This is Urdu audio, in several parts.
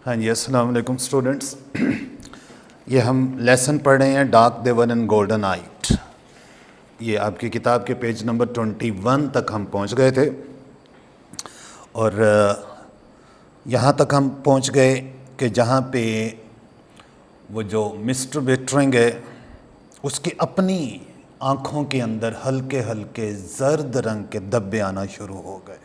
ہاں جی، السلام علیکم اسٹوڈنٹس. یہ ہم لیسن پڑھ رہے ہیں dark diver and golden night. یہ آپ کی کتاب کے پیج نمبر 21 تک ہم پہنچ گئے تھے، اور یہاں تک ہم پہنچ گئے کہ جہاں پہ وہ جو مسٹر بیٹرنگ ہے اس کی اپنی آنکھوں کے اندر ہلکے ہلکے زرد رنگ کے دھبے آنا شروع ہو گئے.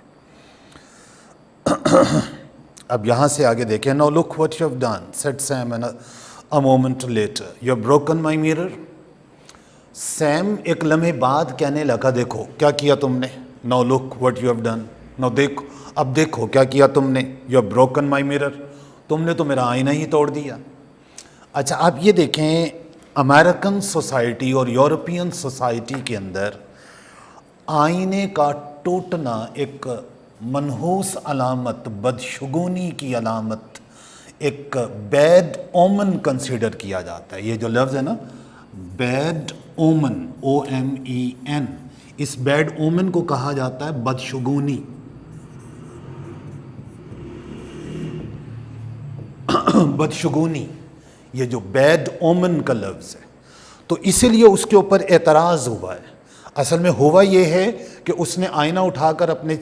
اب یہاں سے آگے دیکھیں. Now look what you have done, said Sam a moment later. You have broken my mirror. Same ایک لمحے بعد کہنے لگا دیکھو کیا کیا تم نے. Now look what you have done. Now دیکھو اب دیکھو کیا کیا تم نے. You have broken my mirror. تم نے تو میرا آئینہ ہی توڑ دیا. اچھا آپ یہ دیکھیں، امریکن سوسائٹی اور یورپین سوسائٹی کے اندر آئینے کا ٹوٹنا ایک منحوس علامت، بدشگونی کی علامت، ایک بیڈ اومن کنسیڈر کیا جاتا ہے. یہ جو لفظ ہے نا بیڈ اومن، OMEN، اس بیڈ اومن کو کہا جاتا ہے بدشگونی. بدشگونی یہ جو بیڈ اومن کا لفظ ہے، تو اسی لیے اس کے اوپر اعتراض ہوا ہے. اصل میں ہوا یہ ہے کہ اس نے آئینہ اٹھا کر اپنے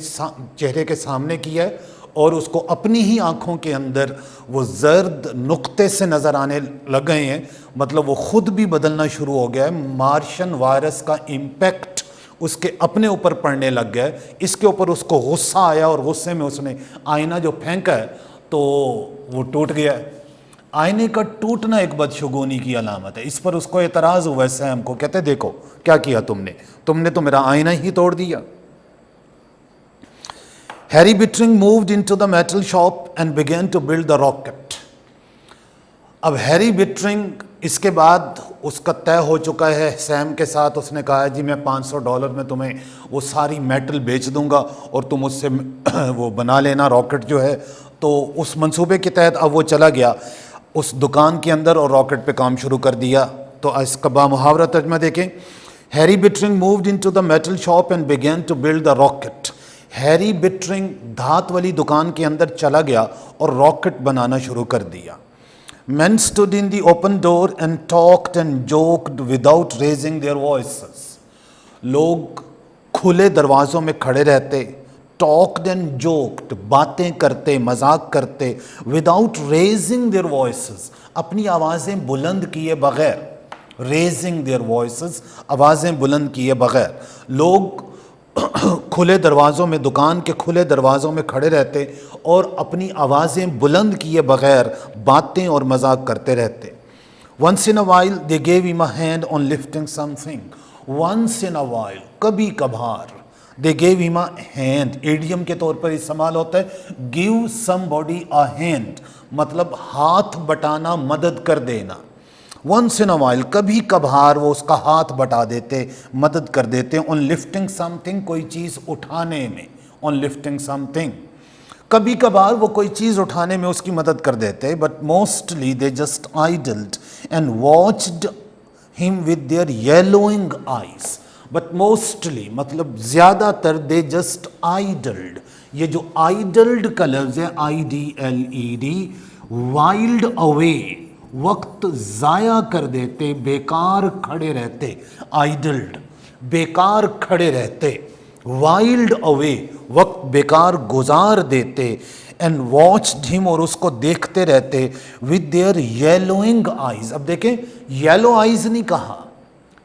چہرے کے سامنے کیا ہے اور اس کو اپنی ہی آنکھوں کے اندر وہ زرد نقطے سے نظر آنے لگ گئے ہیں. مطلب وہ خود بھی بدلنا شروع ہو گیا ہے. مارشن وائرس کا امپیکٹ اس کے اپنے اوپر پڑنے لگ گیا ہے. اس کے اوپر اس کو غصہ آیا اور غصے میں اس نے آئینہ جو پھینکا ہے تو وہ ٹوٹ گیا ہے. آئینے کا ٹوٹنا ایک بدشگونی کی علامت ہے. اس پر اس کو اعتراض ہوا ہے سیم کو. کہتے دیکھو کیا کیا تم نے تو میرا آئینہ ہی توڑ دیا. Harry Bittering moved into the metal shop and began to build the rocket. اب ہیری بیٹرنگ اس کے بعد اس کا طے ہو چکا ہے سیم کے ساتھ. اس نے کہا جی میں $500 میں تمہیں وہ ساری میٹل بیچ دوں گا اور تم اس سے وہ بنا لینا راکٹ جو ہے. تو اس منصوبے کے تحت اب وہ چلا گیا اس دکان کے اندر اور راکٹ پہ کام شروع کر دیا. تو اس کا بامحاورہ ترجمہ دیکھیں. Harry Bittering moved into the metal shop and began to build the rocket. Harry Bittering دھات والی دکان کے اندر چلا گیا اور راکٹ بنانا شروع کر دیا. Men stood in the open door and talked and joked without raising their voices. لوگ کھلے دروازوں میں کھڑے رہتے، talked and joked، باتیں کرتے، مذاق کرتے، without raising their voices، اپنی آوازیں بلند کیے بغیر. raising their voices، آوازیں بلند کیے بغیر. لوگ کھلے دروازوں میں، دکان کے کھلے دروازوں میں کھڑے رہتے اور اپنی آوازیں بلند کیے بغیر باتیں اور مذاق کرتے رہتے. Once in a while they gave him a hand on lifting something. Once in a while، کبھی کبھار. They gave him a hand، idiom کے طور پر استعمال ہوتا ہے. give somebody a hand مطلب ہاتھ بٹانا، مدد کر دینا. once in a while، کبھی کبھار وہ اس کا ہاتھ بٹا دیتے، مدد کر دیتے. on lifting something، کوئی چیز اٹھانے میں. on lifting something، کبھی کبھار وہ کوئی چیز اٹھانے میں اس کی مدد کر دیتے. but mostly they just idled and watched him with their yellowing eyes. but mostly مطلب زیادہ تر they just idled. یہ جو idled کا لفظ ہے IDLED، whiled away، وقت ضائع کر دیتے، بیکار کھڑے رہتے. idled بیکار کھڑے رہتے. whiled away وقت بیکار گزار دیتے. and watched him اور اس کو دیکھتے رہتے with their yellowing eyes. اب دیکھیں yellow eyes نہیں کہا.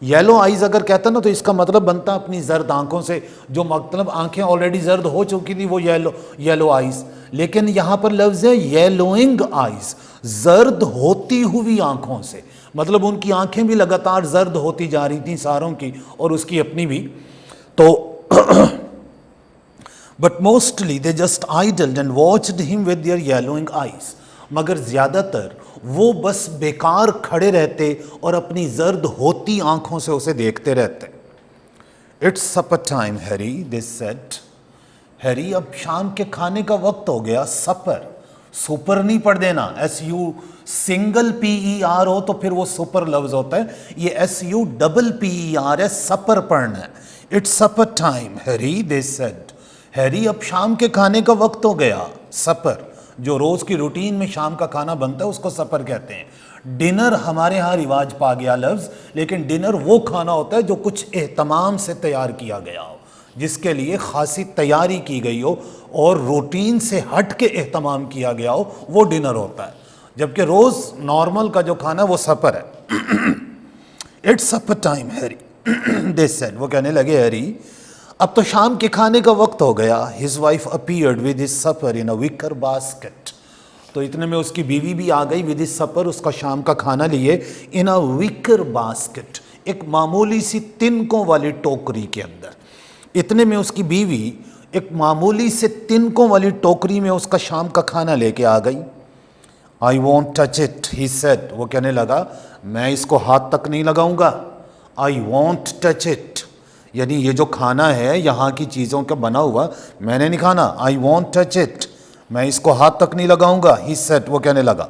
یلو آئیز اگر کہتا نا تو اس کا مطلب بنتا اپنی زرد آنکھوں سے، جو مطلب آنکھیں آلریڈی زرد ہو چکی تھی وہ یلو آئیز. لیکن یہاں پر لفظ ہے یلوئنگ آئیز، زرد ہوتی ہوئی آنکھوں سے. مطلب ان کی آنکھیں بھی لگاتار زرد ہوتی جا رہی تھیں ساروں کی اور اس کی اپنی بھی. تو but mostly they just idled and watched him with their yellowing eyes. مگر زیادہ تر وہ بس بیکار کھڑے رہتے اور اپنی زرد ہوتی آنکھوں سے اسے دیکھتے رہتے. It's supper time, Harry, they said. Harry اب شام کے کھانے کا وقت ہو گیا. سپر، سپر نہیں پڑھ دینا. SU سنگل PER ہو تو پھر وہ سپر لفظ ہوتا ہے. یہ SU ڈبل PER ہے، سپر پڑھنا ہے. It's supper time, Harry, they said. Harry اب شام کے کھانے کا وقت ہو گیا. سپر. جو روز کی روٹین میں شام کا کھانا بنتا ہے اس کو سپر کہتے ہیں. ڈنر ہمارے ہاں رواج پا گیا لفظ, لیکن ڈنر وہ کھانا ہوتا ہے جو کچھ اہتمام سے تیار کیا گیا ہو, جس کے لیے خاصی تیاری کی گئی ہو اور روٹین سے ہٹ کے اہتمام کیا گیا ہو, وہ ڈنر ہوتا ہے. جبکہ روز نارمل کا جو کھانا وہ سپر ہے. It's supper time Harry, they said, وہ کہنے لگے ہیری اب تو شام کے کھانے کا وقت ہو گیا. His wife appeared with his supper in a wicker basket. تو اتنے میں اس کی بیوی بھی آ گئی ود ہز سپر, اس کا شام کا کھانا لیے, ان اے وکر باسکٹ, ایک معمولی سی تنکوں والی ٹوکری کے اندر. اتنے میں اس کی بیوی ایک معمولی سے تنکوں والی ٹوکری میں اس کا شام کا کھانا لے کے آ گئی. I won't touch it, he said. وہ کہنے لگا میں اس کو ہاتھ تک نہیں لگاؤں گا. I won't touch it, یعنی یہ جو کھانا ہے یہاں کی چیزوں کا بنا ہوا, میں نے نہیں کھانا. I won't touch it, میں اس کو ہاتھ تک نہیں لگاؤں گا. He said, وہ کہنے لگا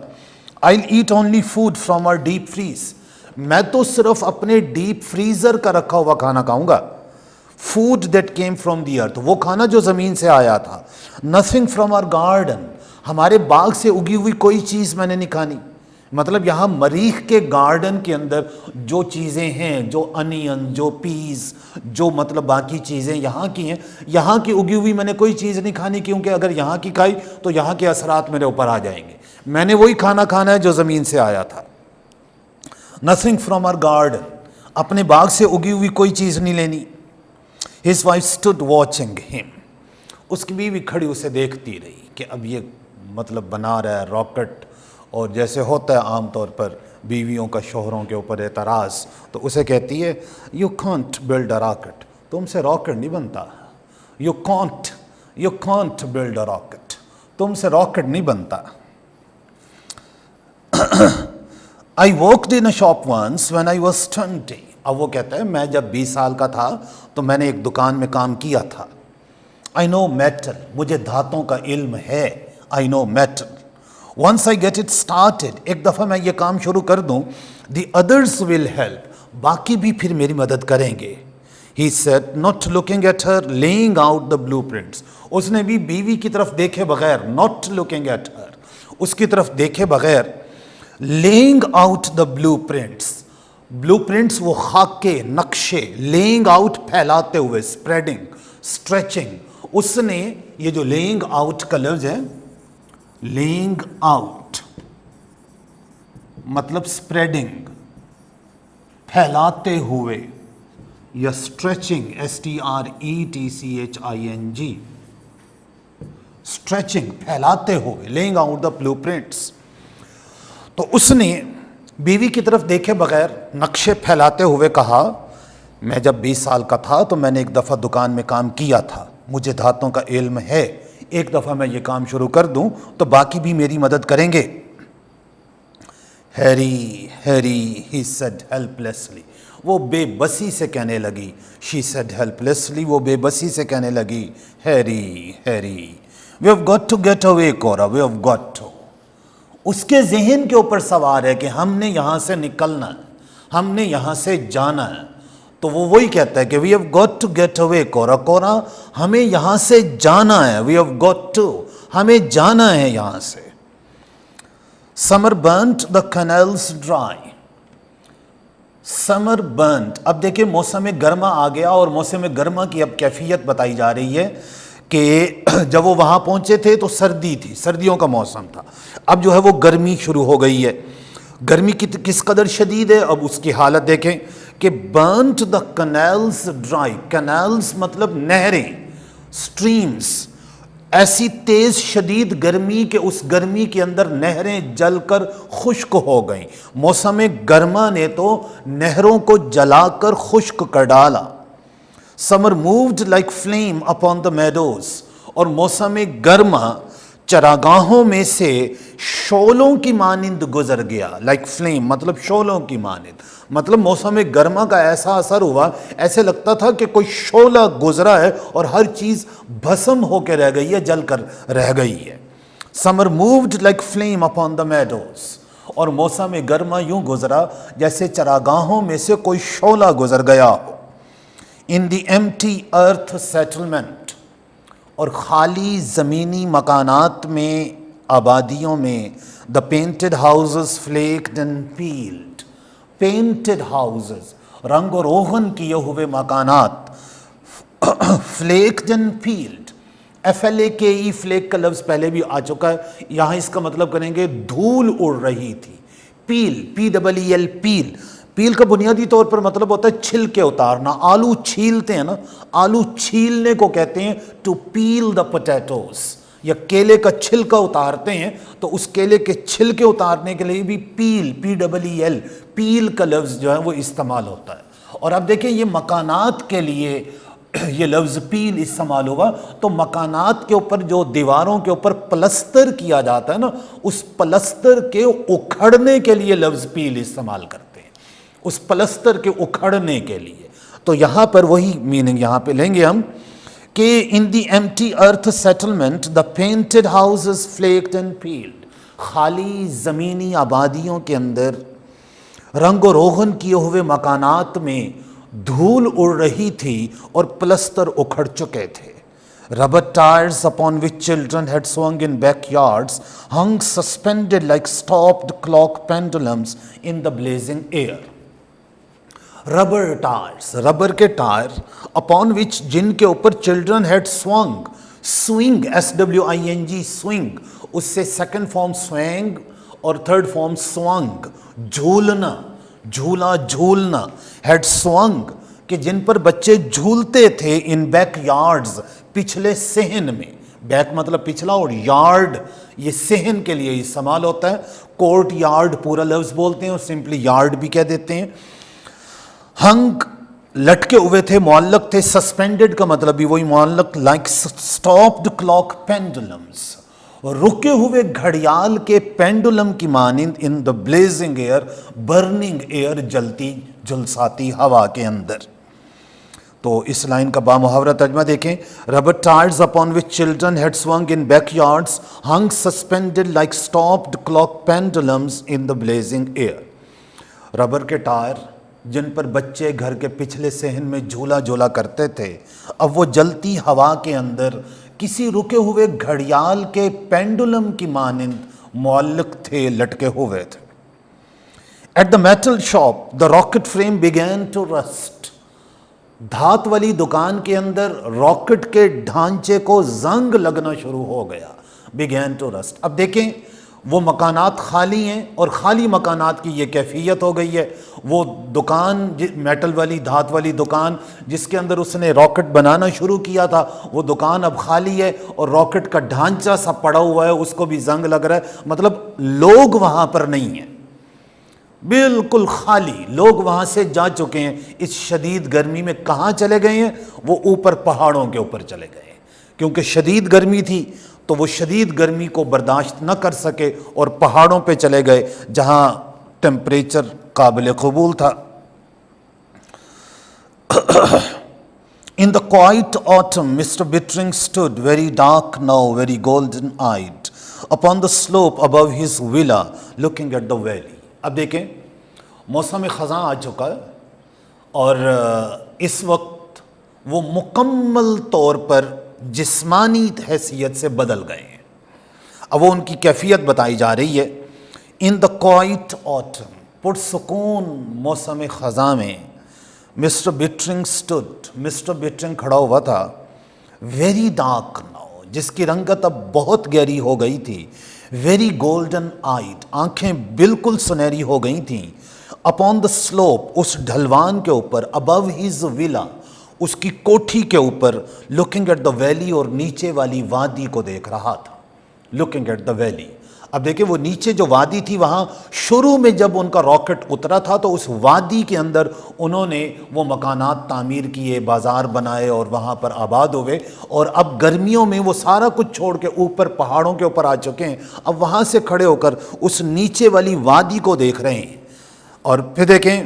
I'll eat only food from our deep freeze. میں تو صرف اپنے ڈیپ فریزر کا رکھا ہوا کھانا کھاؤں گا. Food that came from the earth, وہ کھانا جو زمین سے آیا تھا. Nothing from our garden, ہمارے باغ سے اگی ہوئی کوئی چیز میں نے نہیں کھانی. مطلب یہاں مریخ کے گارڈن کے اندر جو چیزیں ہیں, جو انین, جو پیز, جو مطلب باقی چیزیں یہاں کی ہیں, یہاں کی اگی ہوئی میں نے کوئی چیز نہیں کھانی, کیونکہ اگر یہاں کی کھائی تو یہاں کے اثرات میرے اوپر آ جائیں گے. میں نے وہی کھانا کھانا ہے جو زمین سے آیا تھا. Nothing from our garden, اپنے باغ سے اگی ہوئی کوئی چیز نہیں لینی. His wife stood watching him. اس کی بیوی کھڑی اسے دیکھتی رہی کہ اب یہ مطلب بنا رہا ہے راکٹ, اور جیسے ہوتا ہے عام طور پر بیویوں کا شوہروں کے اوپر اعتراض, تو اسے کہتی ہے you can't build a rocket, تم سے راکٹ نہیں بنتا. You can't build a rocket, تم سے راکٹ نہیں بنتا. I worked in a shop once when I was 20. اب وہ کہتا ہے میں جب 20 سال کا تھا تو میں نے ایک دکان میں کام کیا تھا. I know metal, مجھے دھاتوں کا علم ہے. I know metal. Once I get it started, ایک دفعہ میں یہ کام شروع کر دوں, the others will help, باقی بھی پھر میری مدد کریں گے. He said, not looking at her, laying out the blueprints. اس نے بھی بیوی کی طرف دیکھے بغیر, not looking at her, اس کی طرف دیکھے بغیر, laying out the blueprints. blueprints وہ خاکے, نقشے, laying out پھیلاتے ہوئے, spreading, stretching. اس نے یہ جو laying out کا لفظ ہے, laying out مطلب spreading, پھیلاتے ہوئے, یا stretching, stretching, stretching پھیلاتے ہوئے, laying out the blueprints. تو اس نے بیوی کی طرف دیکھے بغیر نقشے پھیلاتے ہوئے کہا میں جب 20 سال کا تھا تو میں نے ایک دفعہ دکان میں کام کیا تھا, مجھے دھاتوں کا علم ہے, ایک دفعہ میں یہ کام شروع کر دوں تو باقی بھی میری مدد کریں گے. ہیری, he said helplessly, وہ بے بسی سے کہنے لگی. she said helplessly, وہ بے بسی سے کہنے لگی. Harry, we have got to get away, Cora, we have got to. اس کے ذہن کے اوپر سوار ہے کہ ہم نے یہاں سے نکلنا ہے, ہم نے یہاں سے جانا ہے. تو وہ وہی کہتا ہے کہ we have got to get away, Cora, ہمیں یہاں سے جانا ہے. we have got to, ہمیں جانا ہے یہاں سے. summer burnt the canals dry. summer burnt, اب دیکھیں موسم گرما آ گیا, اور موسم گرما کی اب کیفیت بتائی جا رہی ہے کہ جب وہ وہاں پہنچے تھے تو سردی تھی, سردیوں کا موسم تھا. اب جو ہے وہ گرمی شروع ہو گئی ہے. گرمی کس قدر شدید ہے, اب اس کی حالت دیکھیں کہ burnt the canals dry. canals مطلب نہریں, streams, ایسی تیز شدید گرمی کہ اس گرمی کے اندر نہریں جل کر خشک ہو گئیں. موسم گرما نے تو نہروں کو جلا کر خشک کر ڈالا. summer moved like flame upon the meadows, اور موسم گرما چراگاہوں میں سے شعلوں کی مانند گزر گیا. لائک فلیم مطلب شعلوں کی مانند, مطلب موسم گرما کا ایسا اثر ہوا, ایسے لگتا تھا کہ کوئی شعلہ گزرا ہے اور ہر چیز بھسم ہو کے رہ گئی ہے, جل کر رہ گئی ہے. summer moved like flame upon the meadows, اور موسم گرما یوں گزرا جیسے چراگاہوں میں سے کوئی شعلہ گزر گیا ہو. in the empty earth settlement, اور خالی زمینی مکانات میں آبادیوں میں the painted houses flaked and peeled. painted houses, رنگ و روغن کیے ہوئے مکانات. flaked and peeled, FLAKE, flake کا لفظ پہلے بھی آ چکا ہے, یہاں اس کا مطلب کریں گے دھول اڑ رہی تھی. پیل, PEEL, پیل. پیل کا بنیادی طور پر مطلب ہوتا ہے چھل کے اتارنا. آلو چھیلتے ہیں نا, آلو چھیلنے کو کہتے ہیں ٹو پیل دا پوٹیٹوز, یا کیلے کا چھلکا اتارتے ہیں تو اس کیلے کے چھلکے اتارنے کے لیے بھی پیل, PEEL, پیل کا لفظ جو ہے وہ استعمال ہوتا ہے. اور اب دیکھیں یہ مکانات کے لیے یہ لفظ پیل استعمال ہوگا, تو مکانات کے اوپر جو دیواروں کے اوپر پلستر کیا جاتا ہے نا, اس پلستر کے اکھڑنے کے لیے لفظ پیل استعمال کرتے ہیں, اس پلستر کے اکھڑنے کے لیے. تو یہاں پر وہی میننگ یہاں پہ لیں گے ہم کہ in the empty earth settlement the painted houses flaked and peeled. خالی زمینی آبادیوں کے اندر رنگ و روغن کیے ہوئے مکانات میں دھول اڑ رہی تھی اور پلستر اکھڑ چکے تھے. rubber tires upon which children had swung in backyards hung suspended like stopped clock pendulums in the blazing air. rubber tires, rubber کے ٹائر, upon which جن کے اوپر children had swung, swing, SWING, swing, اس سے سیکنڈ فارم swang اور تھرڈ فارم swung, جھولنا, جھولا جھولنا, had swung, کہ جن پر بچے جھولتے تھے ان بیک یارڈز, پچھلے صحن میں. بیک مطلب پچھلا اور یارڈ یہ صحن کے لیے استعمال ہوتا ہے. کورٹ یارڈ پورا لفظ بولتے ہیں اور سمپلی یارڈ بھی کہہ دیتے ہیں. ہنگ لٹکے ہوئے تھے, معلق تھے. سسپینڈڈ کا مطلب بھی وہی معلق, لائک اسٹاپڈ کلاک پینڈولمز, رکے ہوئے گھڑیال کے پینڈولم کی مانند ان the blazing year, burning year, جلتی جھلساتی ہوا کے اندر. تو اس لائن کا بامحاورہ ترجمہ دیکھیں. Rubber tyres upon which children had swung in back yards hung suspended like stopped clock pendulums in the blazing air. Rubber کے ٹائر جن پر بچے گھر کے پچھلے صحن میں جھولا جھولا کرتے تھے, اب وہ جلتی ہوا کے اندر کسی رکے ہوئے گھڑیال کے پینڈولم کی مانند معلق تھے, لٹکے ہوئے تھے. At the metal shop, the rocket frame began to rust. دھات والی دکان کے اندر راکٹ کے ڈھانچے کو زنگ لگنا شروع ہو گیا. began to rust. اب دیکھیں وہ مکانات خالی ہیں اور خالی مکانات کی یہ کیفیت ہو گئی ہے. وہ دکان میٹل والی دھات والی دکان جس کے اندر اس نے راکٹ بنانا شروع کیا تھا, وہ دکان اب خالی ہے اور راکٹ کا ڈھانچہ سا پڑا ہوا ہے, اس کو بھی زنگ لگ رہا ہے. مطلب لوگ وہاں پر نہیں ہیں, بالکل خالی. لوگ وہاں سے جا چکے ہیں. اس شدید گرمی میں کہاں چلے گئے ہیں؟ وہ اوپر پہاڑوں کے اوپر چلے گئے ہیں, کیونکہ شدید گرمی تھی تو وہ شدید گرمی کو برداشت نہ کر سکے اور پہاڑوں پہ چلے گئے جہاں ٹیمپریچر قابل قبول تھا. In the quiet autumn, Mr. Bittring stood, very dark now, very golden-eyed, upon the slope above his villa, looking at the valley. اب دیکھیں موسم خزاں آ چکا ہے اور اس وقت وہ مکمل طور پر جسمانی حیثیت سے بدل گئے ہیں. اب وہ ان کی کیفیت بتائی جا رہی ہے. ان دا کوائٹ آٹم, پرسکون موسم خزاں میں مسٹر بٹرنگ اسٹوڈ, مسٹر بٹرنگ کھڑا ہوا تھا. ویری ڈارک ناؤ, جس کی رنگت اب بہت گہری ہو گئی تھی. ویری گولڈن آئیڈ, آنکھیں بالکل سنہری ہو گئی تھیں. اپون دا سلوپ, اس ڈھلوان کے اوپر. ابو ہز ویلا, اس کی کوٹھی کے اوپر. لوکنگ ایٹ دا ویلی, اور نیچے والی وادی کو دیکھ رہا تھا. Looking at the valley. اب دیکھیں وہ نیچے جو وادی تھی, وہاں شروع میں جب ان کا راکٹ اترا تھا تو اس وادی کے اندر انہوں نے وہ مکانات تعمیر کیے, بازار بنائے اور وہاں پر آباد ہوئے. اور اب گرمیوں میں وہ سارا کچھ چھوڑ کے اوپر پہاڑوں کے اوپر آ چکے ہیں. اب وہاں سے کھڑے ہو کر اس نیچے والی وادی کو دیکھ رہے ہیں. اور پھر دیکھیں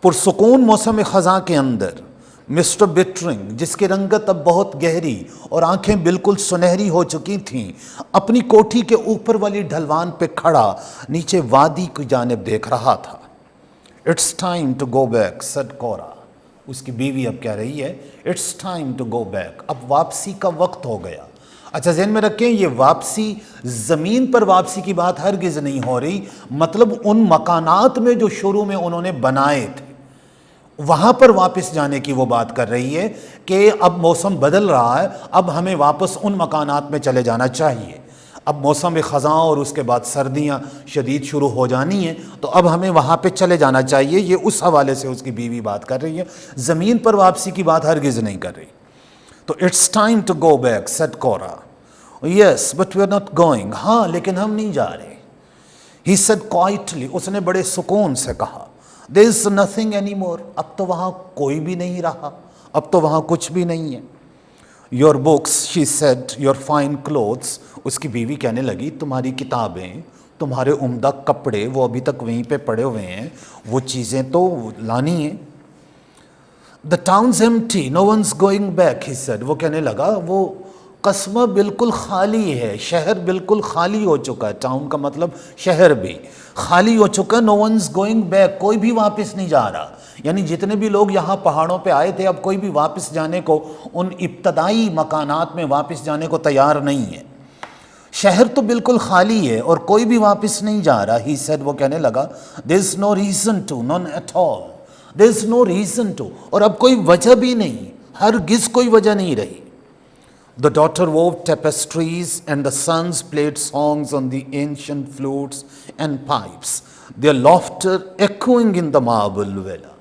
پرسکون موسم خزاں کے اندر مسٹر بٹرنگ, جس کی رنگت اب بہت گہری اور آنکھیں بالکل سنہری ہو چکی تھیں, اپنی کوٹھی کے اوپر والی ڈھلوان پہ کھڑا نیچے وادی کی جانب دیکھ رہا تھا. It's time to go back, said Cora. اس کی بیوی اب کہہ رہی ہے it's time to go back, اب واپسی کا وقت ہو گیا. اچھا ذہن میں رکھیں یہ واپسی زمین پر واپسی کی بات ہرگز نہیں ہو رہی، مطلب ان مکانات میں جو شروع میں انہوں نے بنائے تھے وہاں پر واپس جانے کی وہ بات کر رہی ہے کہ اب موسم بدل رہا ہے، اب ہمیں واپس ان مکانات میں چلے جانا چاہیے، اب موسم خزاں اور اس کے بعد سردیاں شدید شروع ہو جانی ہیں، تو اب ہمیں وہاں پہ چلے جانا چاہیے۔ یہ اس حوالے سے اس کی بیوی بات کر رہی ہے، زمین پر واپسی کی بات ہرگز نہیں کر رہی۔ تو it's time to go back said Cora, yes but we are not going, ہاں لیکن ہم نہیں جا رہے۔ ہی سیڈ کوائٹلی، اس نے بڑے سکون سے کہا، دیر از نتھنگ اینی مور، اب تو وہاں کوئی بھی نہیں رہا، اب تو وہاں کچھ بھی نہیں ہے۔ Your books she said, your fine clothes, اس کی بیوی کہنے لگی تمہاری کتابیں، تمہارے عمدہ کپڑے وہ ابھی تک وہیں پہ پڑے ہوئے ہیں، وہ چیزیں تو لانی ہیں۔ The town's empty, no one's going back, he said. وہ کہنے لگا وہ قصبہ بالکل خالی ہے، شہر بالکل خالی ہو چکا ہے، ٹاؤن کا مطلب شہر بھی خالی ہو چکا ہے، no one's going back، کوئی بھی واپس نہیں جا رہا، یعنی جتنے بھی لوگ یہاں پہاڑوں پہ آئے تھے اب کوئی بھی واپس جانے کو، ان ابتدائی مکانات میں واپس جانے کو تیار نہیں ہے، شہر تو بالکل خالی ہے اور کوئی بھی واپس نہیں جا رہا۔ he said، وہ کہنے لگا there's no reason to، none at all، there's no reason to، اور اب کوئی وجہ بھی نہیں، ہرگز کوئی وجہ نہیں رہی۔ The daughter wove tapestries and the sons played songs on the ancient flutes and pipes, their laughter echoing in the marble villa۔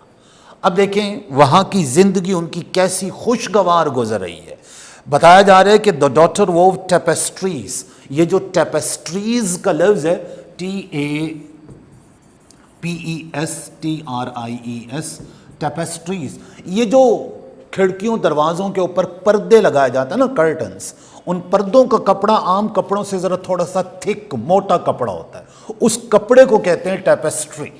اب دیکھیں وہاں کی زندگی ان کی کیسی خوشگوار گزر رہی ہے۔ بتایا جا رہا ہے کہ the daughter wove tapestries، یہ جو tapestries کا لفظ ہے TAPESTRIES، tapestries، یہ جو کھڑکیوں دروازوں کے اوپر پردے لگایا جاتا ہے نا، کرٹنز، ان پردوں کا کپڑا عام کپڑوں سے ذرا تھوڑا سا تھک موٹا کپڑا ہوتا ہے، اس کپڑے کو کہتے ہیں ٹیپسٹری،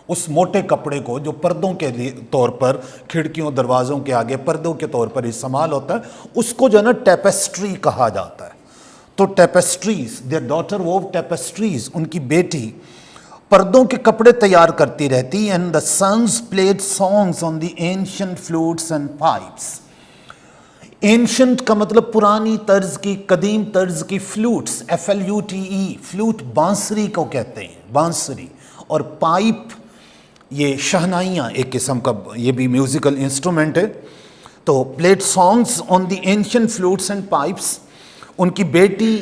اس موٹے کپڑے کو جو پردوں کے طور پر کھڑکیوں دروازوں کے آگے پردوں کے طور پر استعمال ہوتا ہے، اس کو جو ہے نا ٹیپسٹری کہا جاتا ہے۔ تو ٹیپسٹریز، دیئر ڈاٹر ووو ٹیپسٹریز، ان کی بیٹی پردوں کے کپڑے تیار کرتی رہتی، and the sons played songs on the ancient flutes and pipes. Ancient کا مطلب پرانی طرز کی، قدیم طرز کی، فلوٹس FLUTE، فلوٹ بانسری کو کہتے ہیں، بانسری، اور پائپ یہ شہنائیاں ایک قسم کا، یہ بھی میوزیکل انسٹرومنٹ ہے۔ تو played songs on the ancient flutes and pipes, ان کی بیٹی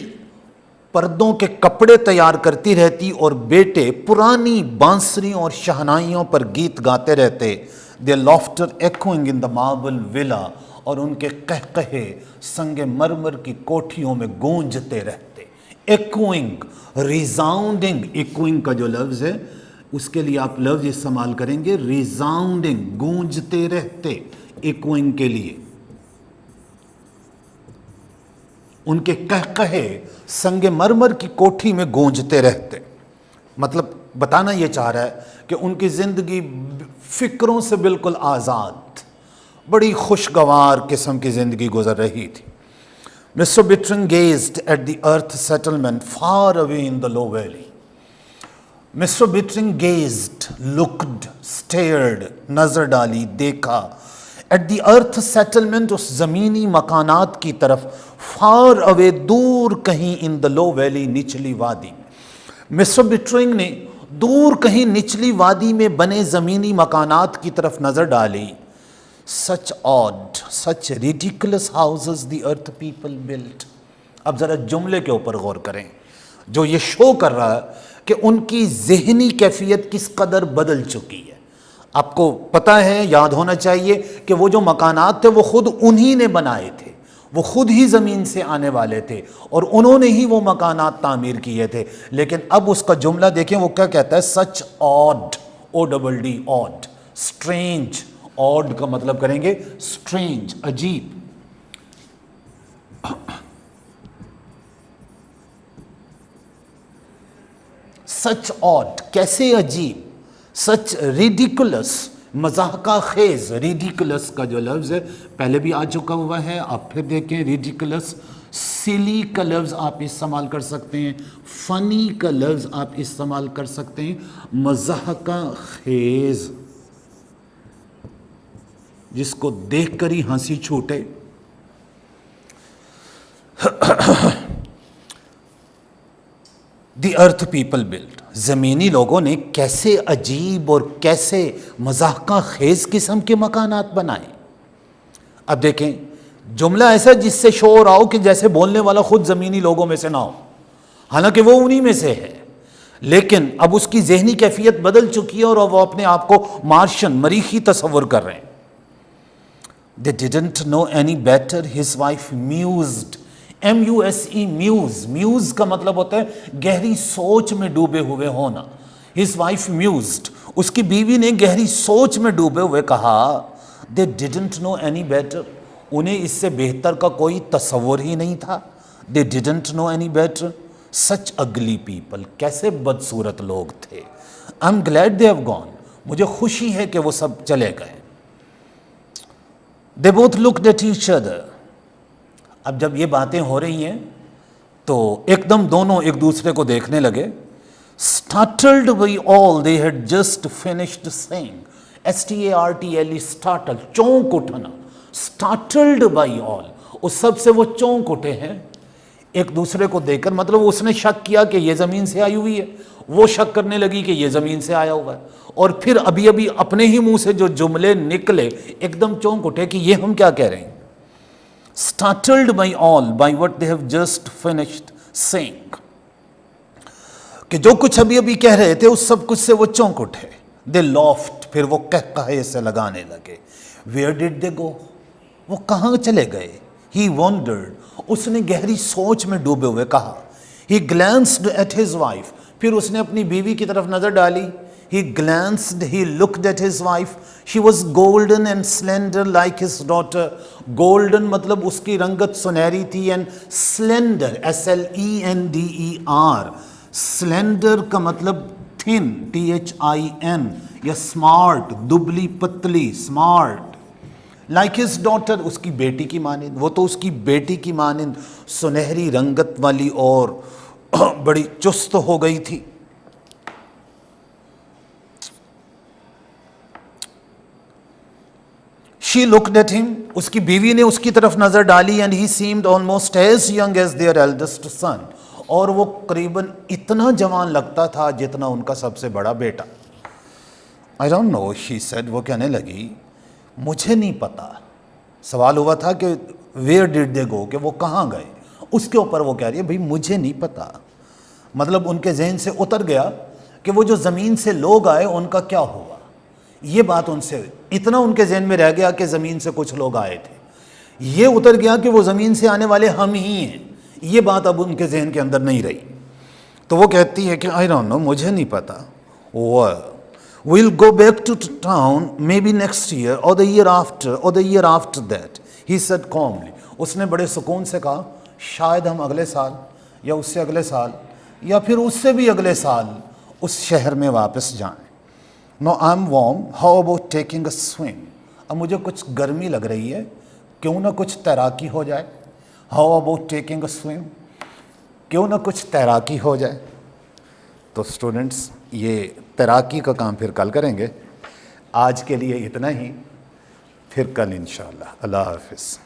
پردوں کے کپڑے تیار کرتی رہتی اور بیٹے پرانی بانسریوں اور شہنائیوں پر گیت گاتے رہتے۔ their laughter echoing in the marble villa، اور ان کے قہقہے سنگ مرمر کی کوٹھیوں میں گونجتے رہتے۔ ایکوئنگ، ریزاؤنڈنگ، ایکوئنگ کا جو لفظ ہے اس کے لیے آپ لفظ استعمال کریں گے ریزاؤنڈنگ، گونجتے رہتے، ایکوئنگ کے لیے۔ ان کے قہقہے سنگ مرمر کی کوٹھی میں گونجتے رہتے، مطلب بتانا یہ چاہ رہا ہے کہ ان کی زندگی فکروں سے بالکل آزاد، بڑی خوشگوار قسم کی زندگی گزر رہی تھی۔ Mr Bittering gazed at the earth settlement far away in the low valley. Mr Bittering gazed, looked, stared, نظر ڈالی، دیکھا، ایٹ دی ارتھ سیٹلمنٹ، اس زمینی مکانات کی طرف، فار اوے، دور کہیں، ان دا لو ویلی، نچلی وادی۔ مسٹر بٹرنگ نے دور کہیں نچلی وادی میں بنے زمینی مکانات کی طرف نظر ڈالی۔ سچ آڈ، سچ ریڈیکولس ہاؤسز دی ارتھ پیپل بلٹ۔ اب ذرا جملے کے اوپر غور کریں جو یہ شو کر رہا ہے کہ ان کی ذہنی کیفیت کس قدر بدل چکی ہے۔ آپ کو پتہ ہے، یاد ہونا چاہیے کہ وہ جو مکانات تھے وہ خود انہی نے بنائے تھے، وہ خود ہی زمین سے آنے والے تھے اور انہوں نے ہی وہ مکانات تعمیر کیے تھے۔ لیکن اب اس کا جملہ دیکھیں وہ کیا کہتا ہے، such odd, ODD، odd, strange, odd کا مطلب کریں گے سٹرینج، عجیب۔ سچ آڈ، کیسے عجیب، سچ ریڈیکولس، مضحکہ خیز۔ ریڈیکولس کا جو لفظ ہے پہلے بھی آ چکا ہوا ہے، آپ پھر دیکھیں ریڈیکولس، سلی کا لفظ آپ استعمال کر سکتے ہیں، فنی کا لفظ آپ استعمال کر سکتے ہیں، مضحکہ خیز، جس کو دیکھ کر ہی ہنسی چھوٹے۔ دی ارتھ پیپل بلڈ، زمینی لوگوں نے کیسے عجیب اور کیسے مضحکہ خیز قسم کے مکانات بنائے. اب دیکھیں جملہ ایسا جس سے شعور آؤ کہ جیسے بولنے والا خود زمینی لوگوں میں سے نہ ہو، حالانکہ وہ انہی میں سے ہے، لیکن اب اس کی ذہنی کیفیت بدل چکی ہے اور وہ اپنے آپ کو مارشن، مریخی تصور کر رہے ہیں. They didn't know any better, his wife mused. M-U-S-E, muse. Muse کا مطلب ہوتا ہے گہری سوچ میں ڈوبے ہوئے ہونا. His wife mused. اس کی بیوی نے گہری سوچ میں ڈوبے ہوئے کہا they didn't know any better. انہیں اس سے بہتر کا کوئی تصور ہی نہیں تھا. They didn't know any better. Such ugly people. کیسے بدصورت لوگ تھے. I'm glad they have gone. مجھے خوشی ہے کہ وہ سب چلے گئے. They both looked at each other. اب جب یہ باتیں ہو رہی ہیں تو ایک دم دونوں ایک دوسرے کو دیکھنے لگے. Startled by all they had just finished saying. S-T-A-R-T-L-E, startled, چونک اٹھنا. Startled by all. اس سب سے وہ چونک اٹھے ہیں ایک دوسرے کو دیکھ کر. مطلب اس نے شک کیا کہ یہ زمین سے آئی ہوئی ہے، وہ شک کرنے لگی کہ یہ زمین سے آیا ہوا ہے، اور پھر ابھی اپنے ہی منہ سے جو جملے نکلے ایک دم چونک اٹھے کہ یہ ہم کیا کہہ رہے ہیں. Startled by all by what they have just finished saying. کہ جو کچھ ابھی کہہ رہے تھے اس سب کچھ سے وہ چونک اٹھے. They laughed. پھر وہ قہقہے سے لگانے لگے. Where did they go? وہ کہاں چلے گئے. He wondered. اس نے گہری سوچ میں ڈوبے ہوئے کہا. He glanced at his wife. پھر اس نے اپنی بیوی کی طرف نظر ڈالی. He glanced, he looked at his wife. She was golden and slender like his daughter. Golden مطلب اس کی رنگت سنہری تھی, and slender, S-L-E-N-D-E-R. Slender کا مطلب thin, T-H-I-N, یا smart, دبلی پتلی, smart. Like his daughter, اس کی بیٹی کی مانند. وہ تو اس کی بیٹی کی مانند سنہری رنگت والی اور بڑی چست ہو گئی تھی. She looked at him. اس کی بیوی نے اس کی طرف نظر ڈالی. And he seemed almost as young as their eldest son. اور وہ قریباً اتنا جوان لگتا تھا جتنا ان کا سب سے بڑا بیٹا. I don't know, she said. وہ کہنے لگی مجھے نہیں پتا. سوال ہوا تھا کہ where did they go, کہ وہ کہاں گئے. اس کے اوپر وہ کہہ رہی ہے بھئی مجھے نہیں پتا. مطلب ان کے ذہن سے اتر گیا کہ وہ جو زمین سے لوگ آئے ان کا کیا ہوا. یہ بات ان سے اتنا ان کے ذہن میں رہ گیا کہ زمین سے کچھ لوگ آئے تھے. یہ اتر گیا کہ وہ زمین سے آنے والے ہم ہی ہیں. یہ بات اب ان کے ذہن کے اندر نہیں رہی. تو وہ کہتی ہے کہ I don't know, مجھے نہیں پتا. We'll go back to town maybe next year or the year after or the year after that, he said calmly. اس نے بڑے سکون سے کہا شاید ہم اگلے سال یا اس سے اگلے سال یا پھر اس سے بھی اگلے سال اس شہر میں واپس جائیں. No, I'm warm. How about taking a swim? اب مجھے کچھ گرمی لگ رہی ہے, کیوں نہ کچھ تیراکی ہو جائے. How about taking a swim? کیوں نہ کچھ تیراکی ہو جائے. تو اسٹوڈنٹس یہ تیراکی کا کام پھر کل کریں گے. آج کے لیے اتنا ہی, پھر کل انشاءاللہ. اللہ حافظ.